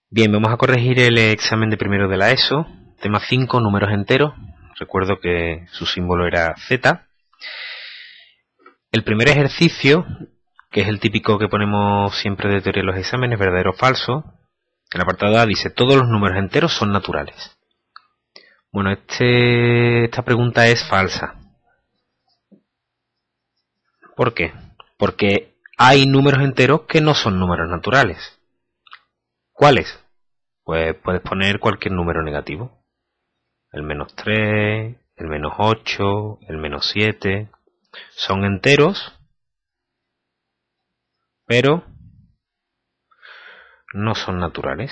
Bien, vamos a corregir el examen de primero de la ESO, tema 5, números enteros. Recuerdo que su símbolo era Z. El primer ejercicio, que es el típico que ponemos siempre de teoría en los exámenes, verdadero o falso, el apartado A dice, todos los números enteros son naturales. Bueno, esta pregunta es falsa. ¿Por qué? Porque hay números enteros que no son números naturales. ¿Cuáles? Pues puedes poner cualquier número negativo. El -3, el -8, el -7. Son enteros, pero no son naturales.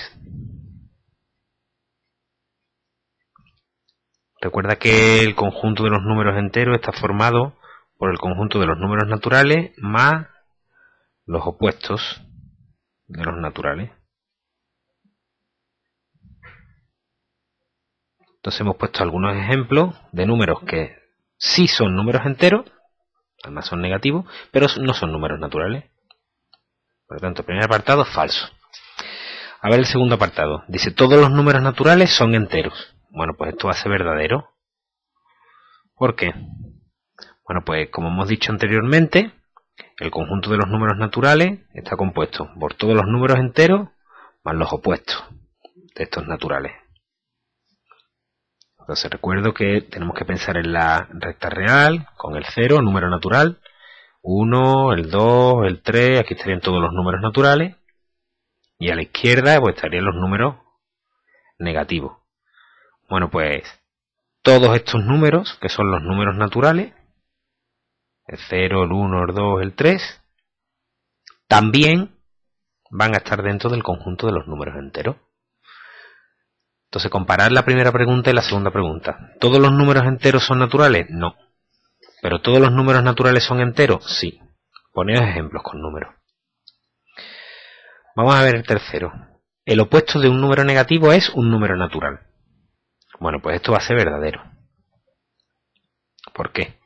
Recuerda que el conjunto de los números enteros está formado por el conjunto de los números naturales más los opuestos de los naturales. Entonces hemos puesto algunos ejemplos de números que sí son números enteros, además son negativos, pero no son números naturales. Por lo tanto, el primer apartado es falso. A ver el segundo apartado. Dice, todos los números naturales son enteros. Bueno, pues esto va a ser verdadero. ¿Por qué? Bueno, pues como hemos dicho anteriormente, el conjunto de los números naturales está compuesto por todos los números enteros más los opuestos de estos naturales. Entonces recuerdo que tenemos que pensar en la recta real, con el 0, número natural, 1, el 2, el 3, aquí estarían todos los números naturales, y a la izquierda pues estarían los números negativos. Bueno, pues todos estos números, que son los números naturales, el 0, el 1, el 2, el 3, también van a estar dentro del conjunto de los números enteros. Entonces, comparar la primera pregunta y la segunda pregunta. ¿Todos los números enteros son naturales? No. ¿Pero todos los números naturales son enteros? Sí. Poneos ejemplos con números. Vamos a ver el tercero. El opuesto de un número negativo es un número natural. Bueno, pues esto va a ser verdadero. ¿Por qué?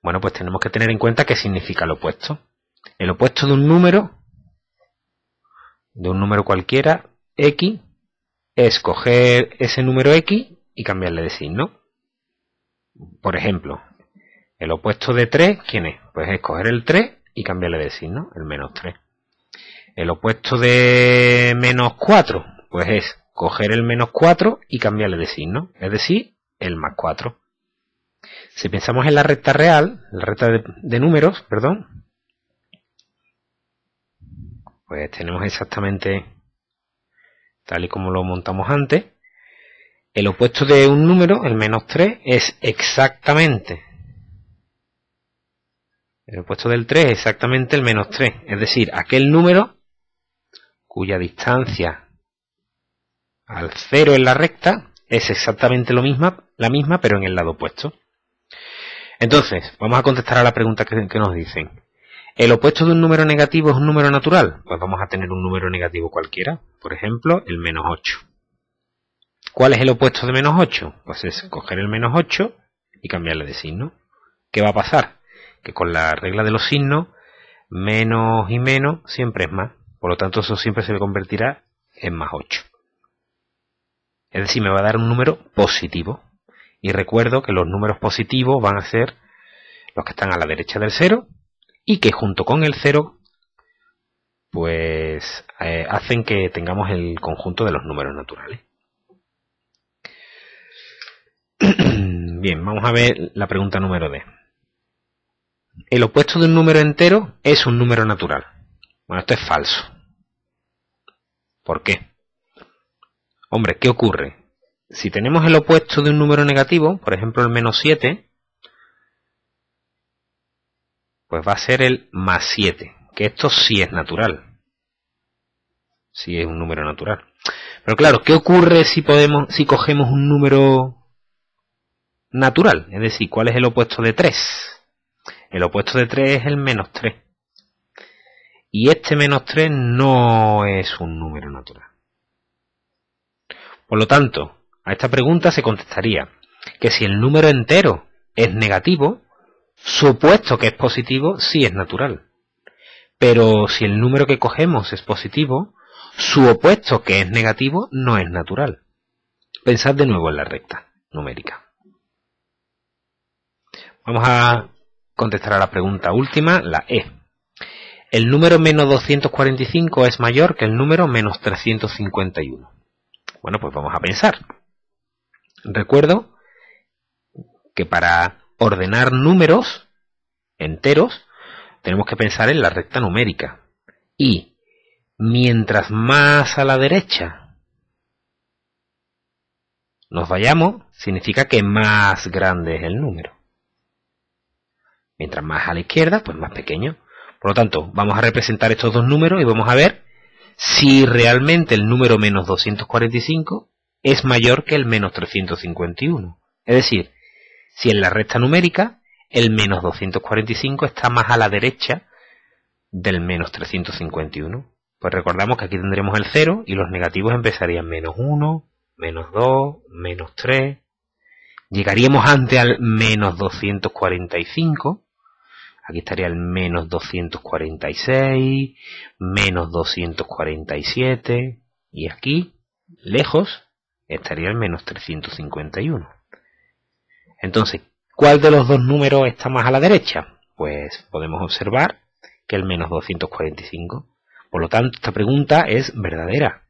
Bueno, pues tenemos que tener en cuenta qué significa el opuesto. El opuesto de un número cualquiera, X, es coger ese número X y cambiarle de signo. Por ejemplo, el opuesto de 3, ¿quién es? Pues es coger el 3 y cambiarle de signo, el -3. El opuesto de -4, pues es coger el -4 y cambiarle de signo, es decir, el +4. Si pensamos en la recta real, la recta de números, perdón, pues tenemos exactamente tal y como lo montamos antes. El opuesto de un número, el -3, es exactamente, el opuesto del 3 es exactamente el -3, es decir, aquel número cuya distancia al 0 en la recta es exactamente la misma, pero en el lado opuesto. Entonces, vamos a contestar a la pregunta que nos dicen. ¿El opuesto de un número negativo es un número natural? Pues vamos a tener un número negativo cualquiera, por ejemplo, el -8. ¿Cuál es el opuesto de -8? Pues es coger el -8 y cambiarle de signo. ¿Qué va a pasar? Que con la regla de los signos, menos y menos siempre es más. Por lo tanto, eso siempre se convertirá en +8. Es decir, me va a dar un número positivo. Y recuerdo que los números positivos van a ser los que están a la derecha del 0 y que junto con el 0 pues hacen que tengamos el conjunto de los números naturales. Bien, vamos a ver la pregunta número D. El opuesto de un número entero es un número natural. Bueno, esto es falso. ¿Por qué? Hombre, ¿qué ocurre? Si tenemos el opuesto de un número negativo, por ejemplo el -7, pues va a ser el +7, que esto sí es natural. Sí es un número natural. Pero claro, ¿qué ocurre si cogemos un número natural? Es decir, ¿cuál es el opuesto de 3? El opuesto de 3 es el -3. Y este -3 no es un número natural. Por lo tanto, a esta pregunta se contestaría que si el número entero es negativo, su opuesto que es positivo sí es natural. Pero si el número que cogemos es positivo, Su opuesto, que es negativo, no es natural. Pensad de nuevo en la recta numérica. Vamos a contestar a la pregunta última, la E. El número menos 245 es mayor que el número menos 351. Bueno, pues vamos a pensar. Recuerdo que para ordenar números enteros tenemos que pensar en la recta numérica. Y mientras más a la derecha nos vayamos, significa que más grande es el número. Mientras más a la izquierda, pues más pequeño. Por lo tanto, vamos a representar estos dos números y vamos a ver si realmente el número menos 245 es mayor que el menos 351. Es decir, si en la recta numérica el menos 245 está más a la derecha del menos 351. Pues recordamos que aquí tendremos el 0 y los negativos empezarían menos 1, menos 2, menos 3. Llegaríamos antes al menos 245. Aquí estaría el menos 246, menos 247, y aquí, lejos, estaría el menos 351. Entonces, ¿cuál de los dos números está más a la derecha? Pues podemos observar que el menos 245. Por lo tanto, esta pregunta es verdadera.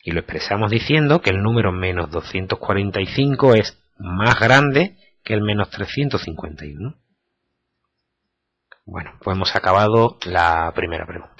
Y lo expresamos diciendo que el número menos 245 es más grande que el menos 351. Bueno, pues hemos acabado la primera pregunta.